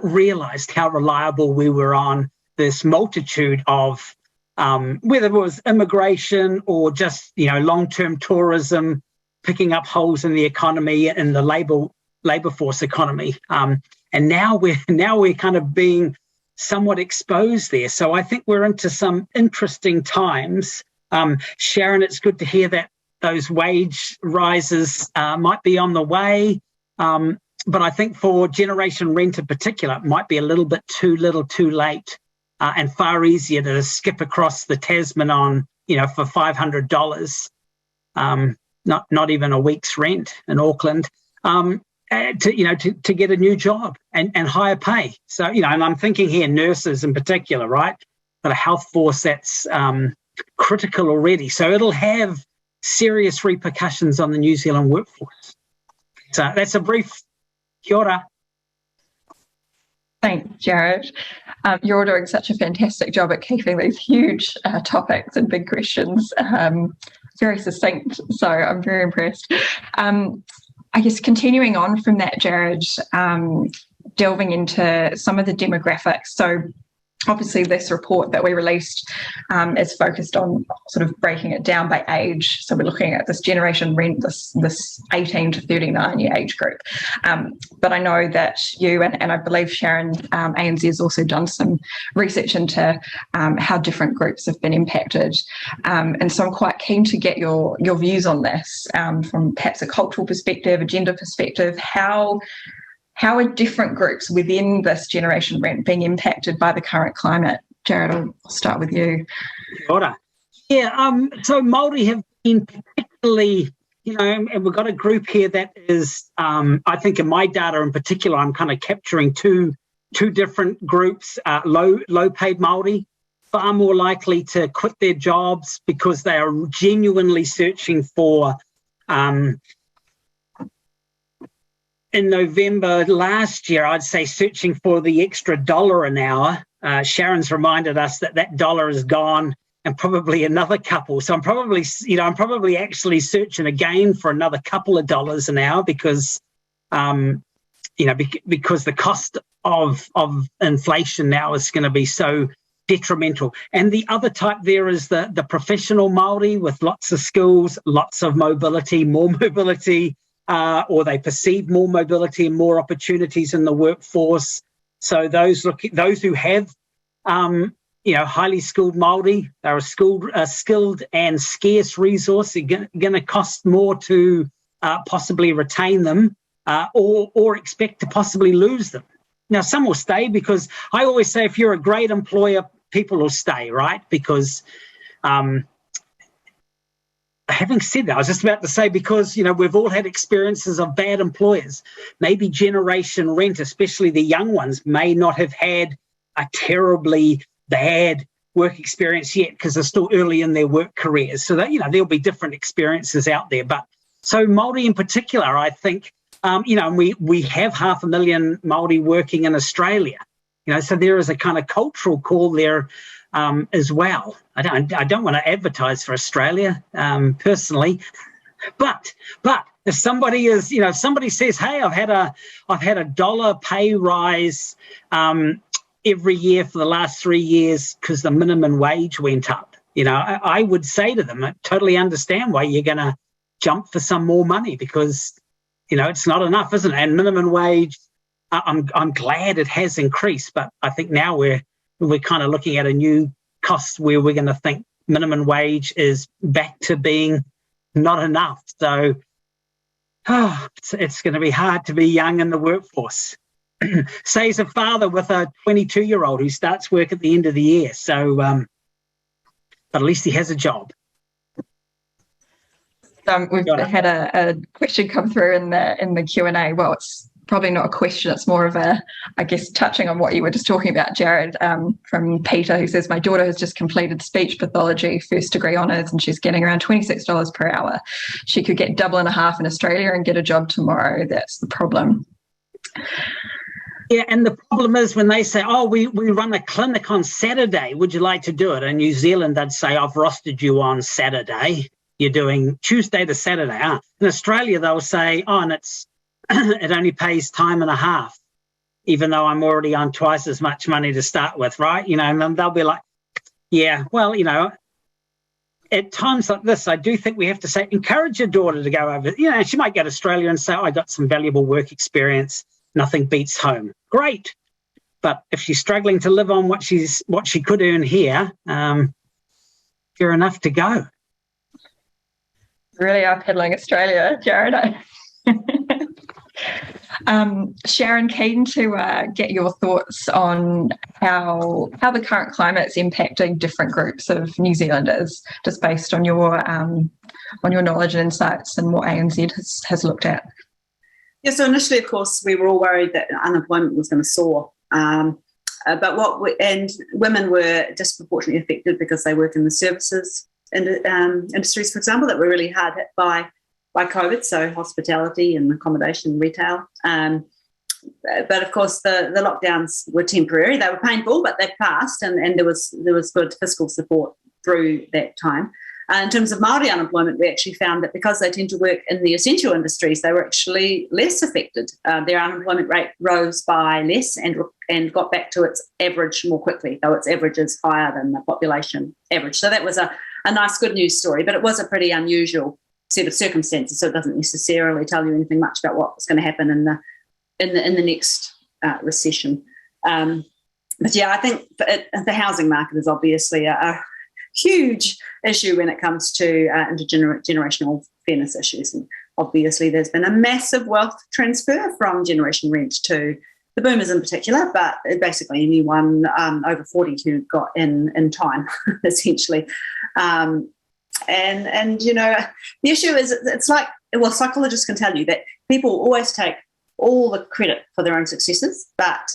realised how reliable we were on this multitude of, whether it was immigration or just, long-term tourism, picking up holes in the economy and the labour force economy. And now we're kind of being somewhat exposed there. So I think we're into some interesting times. Sharon, it's good to hear that those wage rises might be on the way. But I think for Generation Rent in particular, it might be a little bit too little too late, and far easier to skip across the Tasman on, for $500, not even a week's rent in Auckland, to get a new job and higher pay. So, and I'm thinking here nurses in particular, right? But a health force that's critical already. So it'll have serious repercussions on the New Zealand workforce. So that's a brief kia ora. Thanks, Jarrod. You're doing such a fantastic job at keeping these huge topics and big questions very succinct, so I'm very impressed. I guess continuing on from that, Jarrod, delving into some of the demographics. So obviously this report that we released is focused on sort of breaking it down by age. So we're looking at this Generation Rent, this 18 to 39 year age group. But I know that you and I believe Sharon, ANZ has also done some research into how different groups have been impacted. And so I'm quite keen to get your views on this from perhaps a cultural perspective, a gender perspective. How are different groups within this Generation Rent being impacted by the current climate? Jarrod, I'll start with you. Yeah, so Maori have been particularly, and we've got a group here that is, I think in my data in particular, I'm kind of capturing two different groups, low paid Maori, far more likely to quit their jobs because they are genuinely searching for in November last year, I'd say searching for the extra $1 an hour. Sharon's reminded us that dollar is gone, and probably another couple. So I'm probably actually searching again for another couple of dollars an hour because, because the cost of inflation now is going to be so detrimental. And the other type there is the professional Maori with lots of skills, lots of mobility, more mobility. Or they perceive more mobility and more opportunities in the workforce. So those who have, highly skilled Māori, they're a skilled and scarce resource. It's going to cost more to possibly retain them or expect to possibly lose them. Now, some will stay because I always say if you're a great employer, people will stay, right? Because having said that, I was just about to say, because, we've all had experiences of bad employers. Maybe Generation Rent, especially the young ones, may not have had a terribly bad work experience yet because they're still early in their work careers. So that, there'll be different experiences out there. But so Māori in particular, I think, and we have 500,000 Māori working in Australia, so there is a kind of cultural call there as well. I don't want to advertise for Australia personally, but if somebody is, if somebody says, hey, I've had a $1 pay rise every year for the last 3 years because the minimum wage went up, I would say to them, I totally understand why you're going to jump for some more money because, it's not enough, isn't it? And minimum wage, I'm glad it has increased, but I think now we're kind of looking at a new cost where we're going to think minimum wage is back to being not enough. So it's going to be hard to be young in the workforce. Says a father with a 22-year-old who starts work at the end of the year. So, but at least he has a job. We've had a question come through in the Q&A. Well, it's probably not a question, it's more of I guess, touching on what you were just talking about, Jarrod, from Peter, who says, my daughter has just completed speech pathology, first degree honours, and she's getting around $26 per hour. She could get $1.50 in Australia and get a job tomorrow. That's the problem. Yeah, and the problem is when they say, oh, we run a clinic on Saturday, would you like to do it? In New Zealand, they'd say, I've rostered you on Saturday. You're doing Tuesday to Saturday. In Australia, they'll say, oh, and it only pays time and a half, even though I'm already on twice as much money to start with, right? And then they'll be like, yeah, well, at times like this, I do think we have to say, encourage your daughter to go over. She might go to Australia and say, oh, I got some valuable work experience. Nothing beats home. Great. But if she's struggling to live on what she could earn here, fair enough to go. Really are peddling Australia, Jarrod. Sharon, keen to get your thoughts on how the current climate's impacting different groups of New Zealanders, just based on your knowledge and insights and what ANZ has looked at. Yeah, so initially, of course, we were all worried that unemployment was going to soar. And women were disproportionately affected because they work in the services industries, for example, that were really hard hit by COVID, so hospitality and accommodation, retail. But of course, the lockdowns were temporary. They were painful, but they passed, and there was good fiscal support through that time. In terms of Maori unemployment, we actually found that because they tend to work in the essential industries, they were actually less affected. Their unemployment rate rose by less and got back to its average more quickly, though its average is higher than the population average. So that was a nice good news story, but it was a pretty unusual set of circumstances, so it doesn't necessarily tell you anything much about what's going to happen in the next recession. But yeah, I think the housing market is obviously a huge issue when it comes to intergenerational fairness issues. And obviously there's been a massive wealth transfer from Generation Rent to the boomers in particular, but basically anyone over 40 who got in time, essentially. And you know, the issue is it's like, well, psychologists can tell you that people always take all the credit for their own successes, but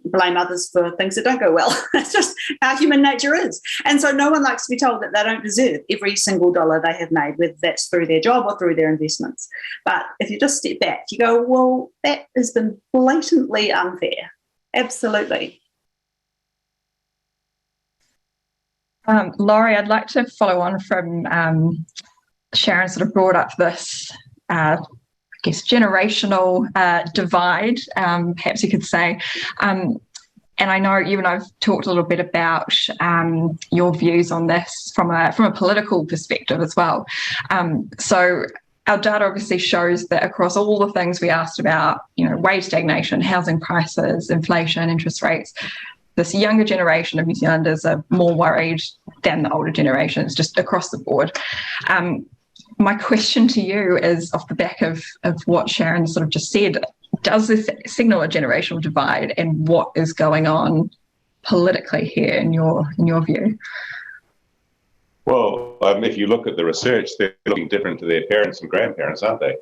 blame others for things that don't go well. That's just how human nature is. And so no one likes to be told that they don't deserve every single dollar they have made, whether that's through their job or through their investments. But if you just step back, you go, well, that has been blatantly unfair. Absolutely. Laurie, I'd like to follow on from Sharon sort of brought up this generational divide, perhaps you could say. And I know you and I've talked a little bit about your views on this from a political perspective as well. So our data obviously shows that across all the things we asked about, you know, wage stagnation, housing prices, inflation, interest rates, this younger generation of New Zealanders are more worried than the older generations, just across the board. My question to you is, off the back of what Sharon sort of just said, does this signal a generational divide, and what is going on politically here in your view? Well, if you look at the research, they're looking different to their parents and grandparents, aren't they?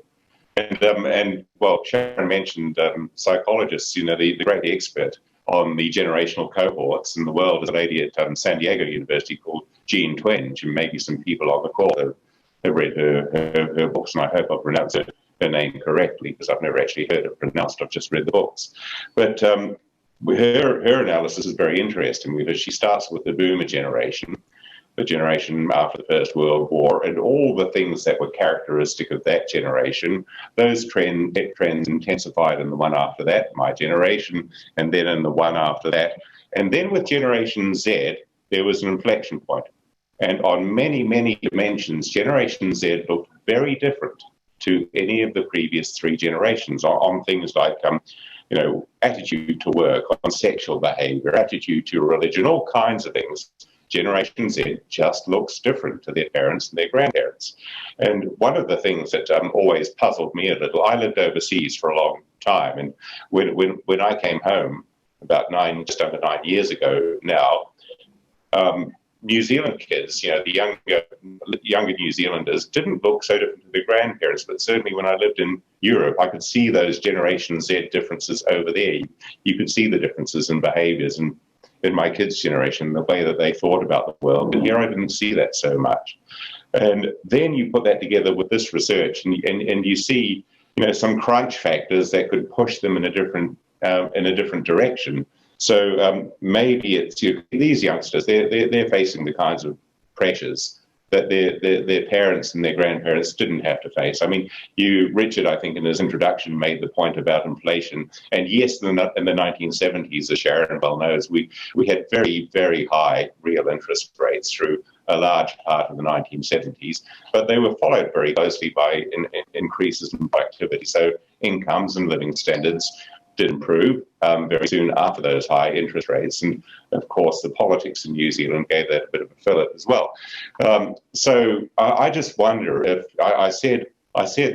And well, Sharon mentioned psychologists. You know, the great expert on the generational cohorts in the world is a lady at San Diego University called Jean Twenge, and maybe some people on the call have read her books, and I hope I've pronounced her name correctly, because I've never actually heard it pronounced. I've just read the books. But her analysis is very interesting, because she starts with the boomer generation, the generation after the First World War, and all the things that were characteristic of that generation. Those trends intensified in the one after that, my generation, and then in the one after that. And then with Generation Z, there was an inflection point. And on many, many dimensions, Generation Z looked very different to any of the previous three generations on things like, you know, attitude to work, on sexual behaviour, attitude to religion, all kinds of things. Generation Z just looks different to their parents and their grandparents. And one of the things that always puzzled me a little, I lived overseas for a long time, and when I came home about just under 9 years ago now, New Zealand kids, you know, the younger New Zealanders didn't look so different to their grandparents, but certainly when I lived in Europe, I could see those Generation Z differences over there. You could see the differences in behaviours and in my kids' generation, the way that they thought about the world. But here I didn't see that so much. And then you put that together with this research, and you see, you know, some crunch factors that could push them in a different direction. So maybe it's these youngsters, they're facing the kinds of pressures that their parents and their grandparents didn't have to face. I mean, Richard, I think in his introduction, made the point about inflation. And yes, in the 1970s, as Sharon well knows, we had very, very high real interest rates through a large part of the 1970s, but they were followed very closely by increases in productivity. So incomes and living standards did improve very soon after those high interest rates. And of course, the politics in New Zealand gave that a bit of a fillip as well. So I just wonder if I said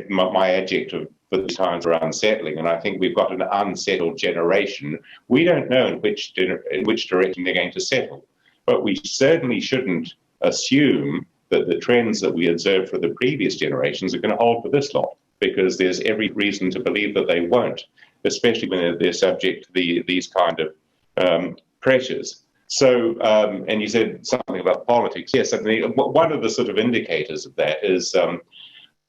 my adjective for these times are unsettling, and I think we've got an unsettled generation. We don't know in which direction they're going to settle, but we certainly shouldn't assume that the trends that we observed for the previous generations are going to hold for this lot, because there's every reason to believe that they won't, especially when they're subject to these kind of pressures. So, and you said something about politics. Yes, I mean, one of the sort of indicators of that is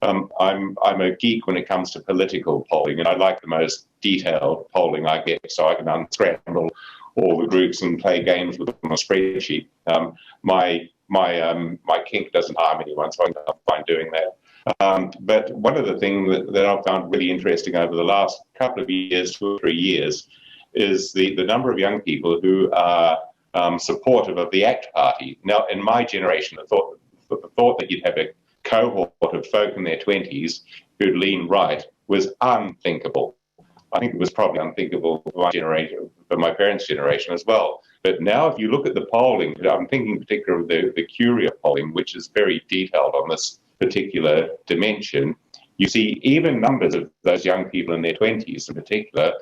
I'm a geek when it comes to political polling, and I like the most detailed polling I get, so I can unscramble all the groups and play games with them on a spreadsheet. My kink doesn't harm anyone, so I'm fine doing that. But one of the things that I've found really interesting over the last couple of years, 2 or 3 years, is the number of young people who are supportive of the ACT Party. Now, in my generation, I thought that you'd have a cohort of folk in their 20s who'd lean right was unthinkable. I think it was probably unthinkable for my generation, for my parents' generation as well. But now if you look at the polling, I'm thinking particularly of the Curia polling, which is very detailed on this particular dimension, you see even numbers of those young people in their 20s in particular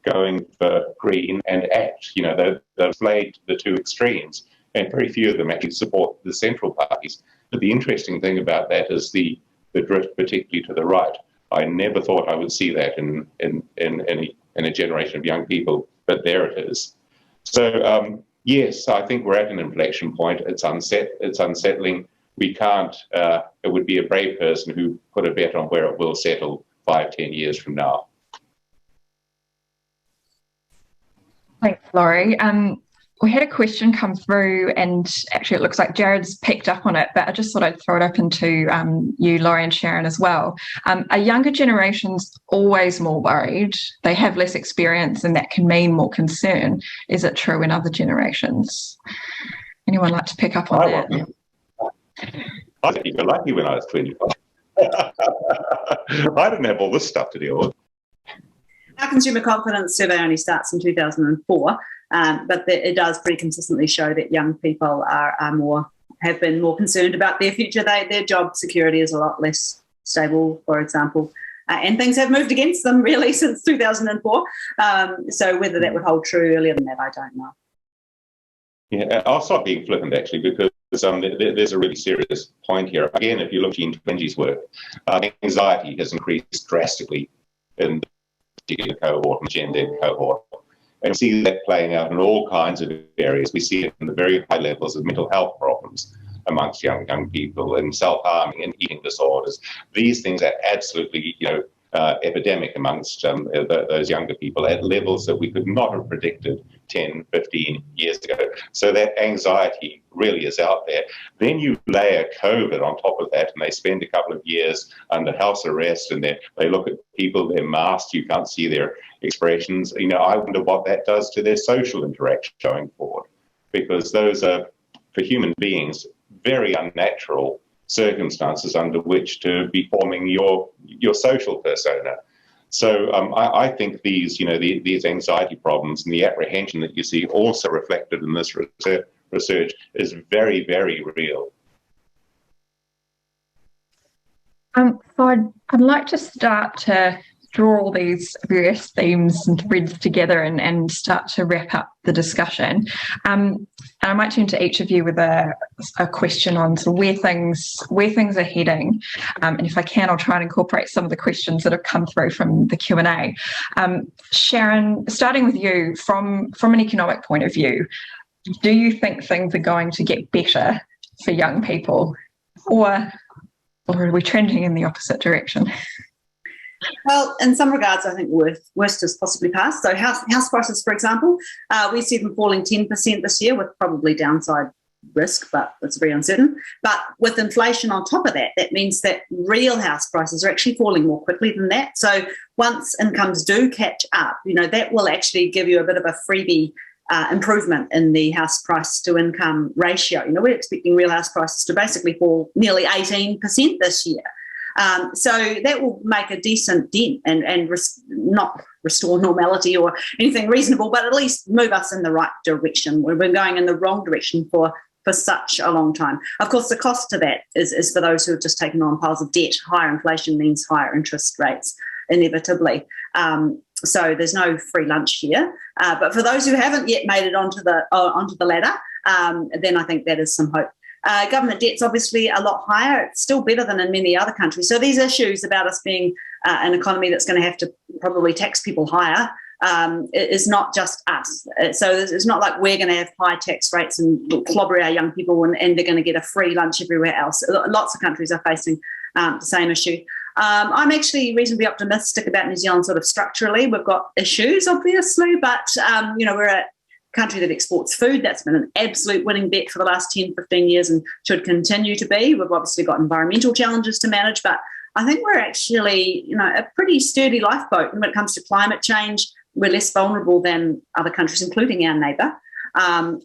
going for Green and ACT. You know, they've played the two extremes, and very few of them actually support the central parties. But the interesting thing about that is the drift, particularly to the right. I never thought I would see that in a generation of young people, but there it is. So yes, I think we're at an inflection point. It's unsettling. We can't. It would be a brave person who put a bet on where it will settle 5-10 years from now. Thanks, Laurie. We had a question come through, and actually it looks like Jarrod's picked up on it, but I just thought I'd throw it open to you, Laurie and Sharon as well. Are younger generations always more worried? They have less experience and that can mean more concern. Is it true in other generations? Anyone like to pick up on that? I was even lucky when I was 25. I didn't have all this stuff to deal with. Our consumer confidence survey only starts in 2004, but it does pretty consistently show that young people have been more concerned about their future. Their job security is a lot less stable, for example, and things have moved against them really since 2004. So whether that would hold true earlier than that, I don't know. Yeah, I'll stop being flippant actually, because there's a really serious point here. Again, if you look at Jean Twenty's work, anxiety has increased drastically in the particular cohort and Gen Z cohort. And we see that playing out in all kinds of areas. We see it in the very high levels of mental health problems amongst young people, and self-harming and eating disorders. These things are absolutely, epidemic amongst those younger people at levels that we could not have predicted 10, 15 years ago. So that anxiety really is out there. Then you layer COVID on top of that, and they spend a couple of years under house arrest, and they look at people, they're masked, you can't see their expressions. I wonder what that does to their social interaction going forward, because those are, for human beings, very unnatural circumstances under which to be forming your social persona. So I think these anxiety problems and the apprehension that you see also reflected in this research is very, very real. So I'd like to start to draw all these various themes and threads together and start to wrap up the discussion. And I might turn to each of you with a question on sort of where things are heading. And if I can, I'll try and incorporate some of the questions that have come through from the Q&A. Sharon, starting with you, from an economic point of view, do you think things are going to get better for young people, or are we trending in the opposite direction? Well, in some regards, I think worst is possibly past. So house prices, for example, we see them falling 10% this year, with probably downside risk, but it's very uncertain. But with inflation on top of that, that means that real house prices are actually falling more quickly than that. So once incomes do catch up, that will actually give you a bit of a freebie improvement in the house price to income ratio. We're expecting real house prices to basically fall nearly 18% this year. So that will make a decent dent and not restore normality or anything reasonable, but at least move us in the right direction. We've been going in the wrong direction for such a long time. Of course, the cost to that is for those who have just taken on piles of debt. Higher inflation means higher interest rates, inevitably. So there's no free lunch here. But for those who haven't yet made it onto the ladder, then I think that is some hope. Government debt's obviously a lot higher. It's still better than in many other countries. So these issues about us being an economy that's going to have to probably tax people higher is not just us. So it's not like we're going to have high tax rates and clobber our young people and they're going to get a free lunch everywhere else. Lots of countries are facing the same issue. I'm actually reasonably optimistic about New Zealand sort of structurally. We've got issues, obviously, but, we're a country that exports food. That's been an absolute winning bet for the last 10, 15 years and should continue to be. We've obviously got environmental challenges to manage, but I think we're actually, a pretty sturdy lifeboat. And when it comes to climate change, we're less vulnerable than other countries, including our neighbour.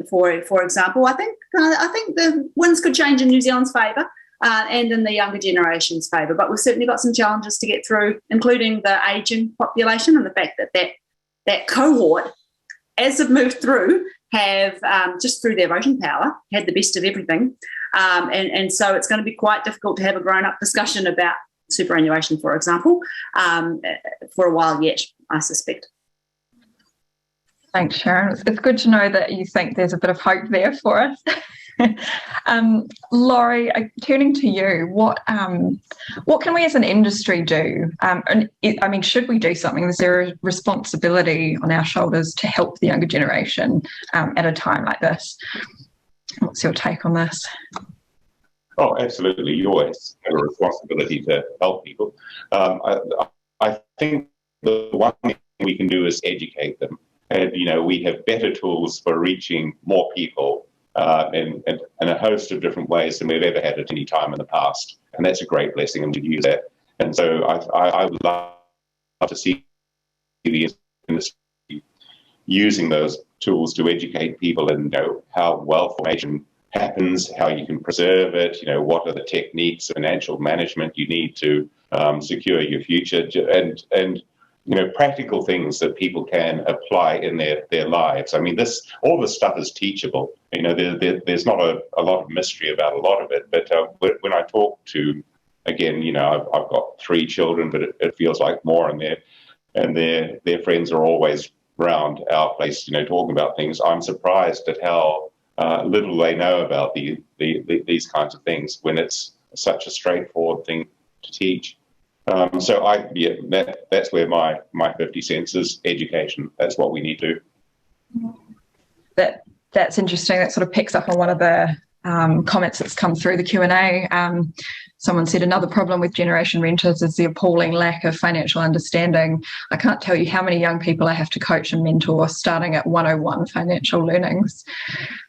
For example, I think the winds could change in New Zealand's favour and in the younger generation's favour. But we've certainly got some challenges to get through, including the ageing population and the fact that cohort, as they've moved through, have just through their voting power had the best of everything, and so it's going to be quite difficult to have a grown-up discussion about superannuation, for example, for a while yet, I suspect. Thanks, Sharon. It's good to know that you think there's a bit of hope there for us. Laurie, turning to you, what can we as an industry do? Should we do something? Is there a responsibility on our shoulders to help the younger generation at a time like this? What's your take on this? Oh, absolutely. You always have a responsibility to help people. I think the one thing we can do is educate them. And, we have better tools for reaching more people in a host of different ways than we've ever had at any time in the past. And that's a great blessing, and we use that. And so I would love to see the industry using those tools to educate people and how wealth formation happens, how you can preserve it, what are the techniques of financial management you need to secure your future, and practical things that people can apply in their lives. I mean, all this stuff is teachable. There's not a lot of mystery about a lot of it. But when I talk to, again, I've got 3 children, but it feels like more, and their friends are always around our place, talking about things. I'm surprised at how little they know about these kinds of things when it's such a straightforward thing to teach. So that's where my 50 cents is education. That's what we need to do. That's interesting. That sort of picks up on one of the comments that's come through the Q&A. Someone said another problem with generation renters is the appalling lack of financial understanding. I can't tell you how many young people I have to coach and mentor starting at 101 financial learnings.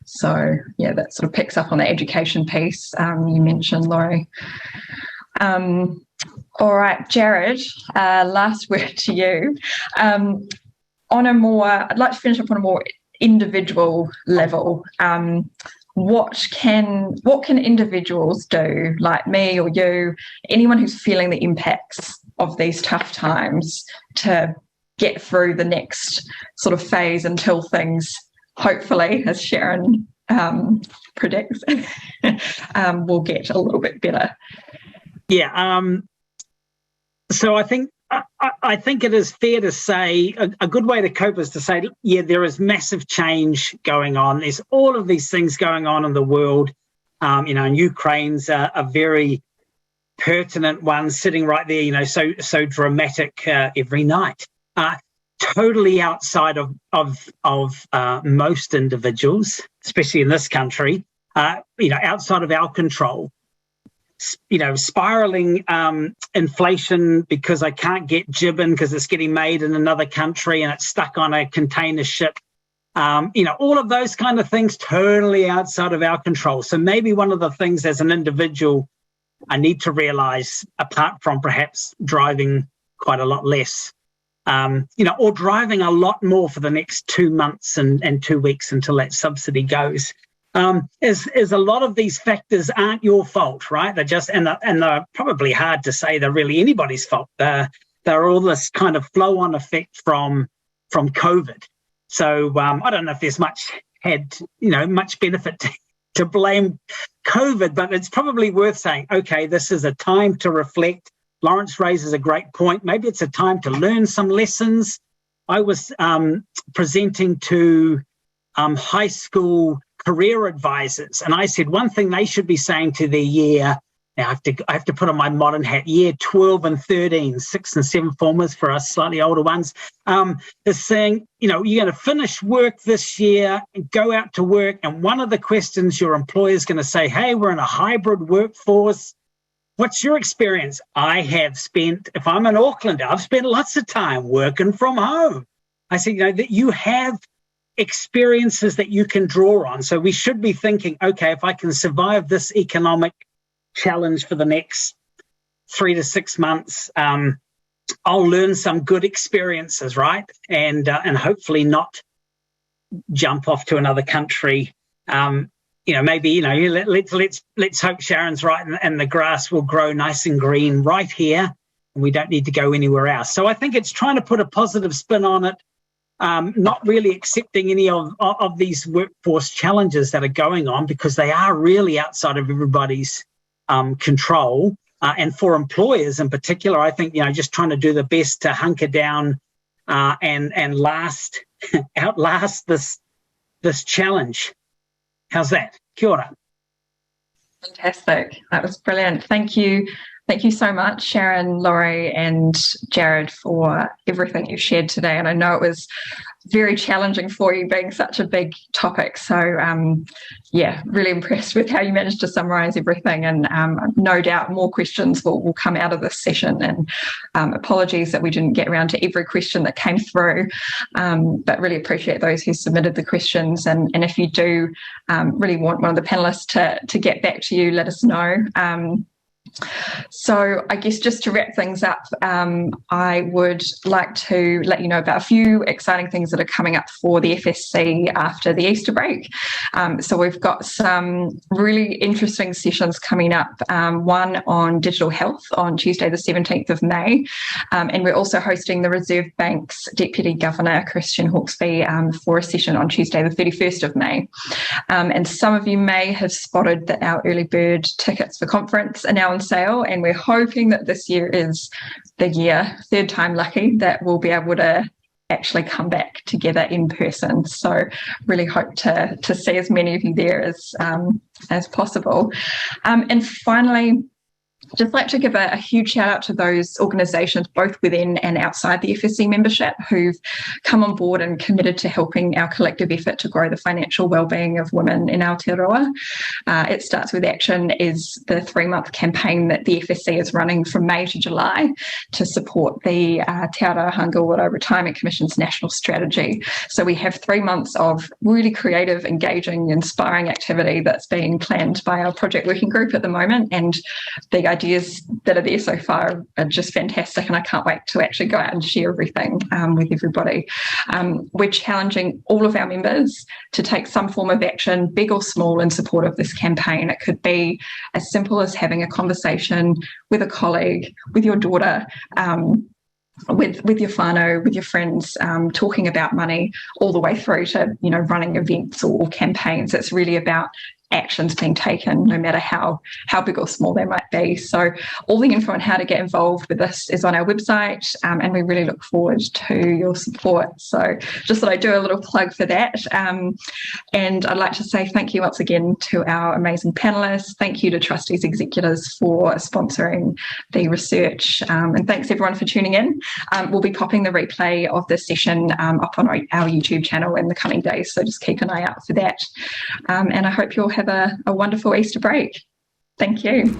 So, yeah, that sort of picks up on the education piece you mentioned, Laurie. All right, Jarrod, last word to you. I'd like to finish up on a more individual level. What can individuals do, like me or you, anyone who's feeling the impacts of these tough times, to get through the next sort of phase until things, hopefully, as Sharon predicts, will get a little bit better? Yeah. So I think it is fair to say a good way to cope is to say, yeah, there is massive change going on. There's all of these things going on in the world. And Ukraine's a very pertinent one sitting right there, so dramatic every night. Totally outside of most individuals, especially in this country, outside of our control. Spiraling inflation because I can't get gibbon because it's getting made in another country and it's stuck on a container ship. All of those kind of things totally outside of our control. So maybe one of the things as an individual I need to realise, apart from perhaps driving quite a lot less, or driving a lot more for the next 2 months and 2 weeks until that subsidy goes, is a lot of these factors aren't your fault, right? They're just, and they're probably hard to say they're really anybody's fault. They're all this kind of flow-on effect from COVID. So I don't know if there's much benefit to blame COVID, but it's probably worth saying, okay, this is a time to reflect. Laurence raises a great point. Maybe it's a time to learn some lessons. I was presenting to high school career advisors, and I said one thing they should be saying to their year, now I have to put on my modern hat, year 12 and 13, 6 and 7 formers for us slightly older ones, is saying, you're going to finish work this year and go out to work, and one of the questions your employer is going to say, hey, we're in a hybrid workforce. What's your experience? I have spent, if I'm in Auckland, I've spent lots of time working from home. I said, that you have experiences that you can draw on. So we should be thinking, okay, if I can survive this economic challenge for the next 3 to 6 months, I'll learn some good experiences, right? And hopefully not jump off to another country. Maybe, let's hope Sharon's right and the grass will grow nice and green right here and we don't need to go anywhere else. So I think it's trying to put a positive spin on it, not really accepting any of these workforce challenges that are going on because they are really outside of everybody's control. And for employers in particular, I think, just trying to do the best to hunker down and outlast this challenge. How's that? Kia ora. Fantastic. That was brilliant. Thank you. Thank you so much, Sharon, Laurie and Jarrod, for everything you shared today. And I know it was very challenging for you being such a big topic. So, really impressed with how you managed to summarise everything. And no doubt more questions will come out of this session. And apologies that we didn't get around to every question that came through, but really appreciate those who submitted the questions. And if you do really want one of the panellists to get back to you, let us know. So I guess just to wrap things up, I would like to let you know about a few exciting things that are coming up for the FSC after the Easter break. So we've got some really interesting sessions coming up, one on digital health on Tuesday the 17th of May, and we're also hosting the Reserve Bank's Deputy Governor, Christian Hawkesby, for a session on Tuesday the 31st of May. And some of you may have spotted that our early bird tickets for conference are now on sale, and we're hoping that this year is the year, third time lucky, that we'll be able to actually come back together in person. So really hope to see as many of you there as possible. And finally, just like to give a huge shout out to those organisations, both within and outside the FSC membership, who've come on board and committed to helping our collective effort to grow the financial wellbeing of women in Aotearoa. It Starts With Action is the 3-month campaign that the FSC is running from May to July to support the Te Ara Hangaroa Retirement Commission's national strategy. So we have 3 months of really creative, engaging, inspiring activity that's being planned by our project working group at the moment, and the ideas that are there so far are just fantastic, and I can't wait to actually go out and share everything with everybody. We're challenging all of our members to take some form of action, big or small, in support of this campaign. It could be as simple as having a conversation with a colleague, with your daughter, with your whānau, with your friends, talking about money, all the way through to running events or campaigns. It's really about actions being taken, no matter how big or small they might be. So all the info on how to get involved with this is on our website, and we really look forward to your support. So just thought I'd do a little plug for that. And I'd like to say thank you once again to our amazing panellists. Thank you to Trustees Executors for sponsoring the research. And thanks everyone for tuning in. We'll be popping the replay of this session up on our YouTube channel in the coming days, so just keep an eye out for that. And I hope you'll have a wonderful Easter break. Thank you.